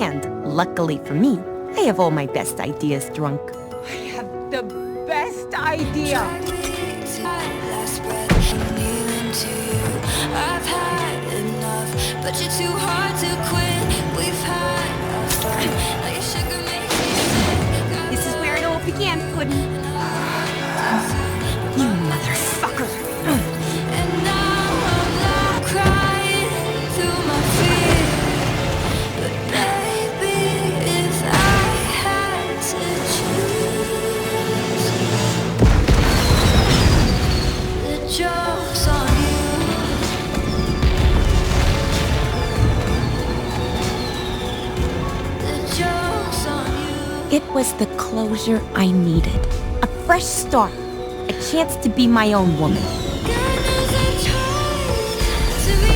And, luckily for me, I have all my best ideas drunk. I have the best idea. I've had enough, but you're too hard to quit. We've had our fun, like sugar makes me sick. This is where it all began, Puddin'. You motherfucker. And now I'm not crying through my fear. But baby, if I had to choose, the joke's on you. It was the closure I needed. A fresh start. A chance to be my own woman. Goodness, I tried to be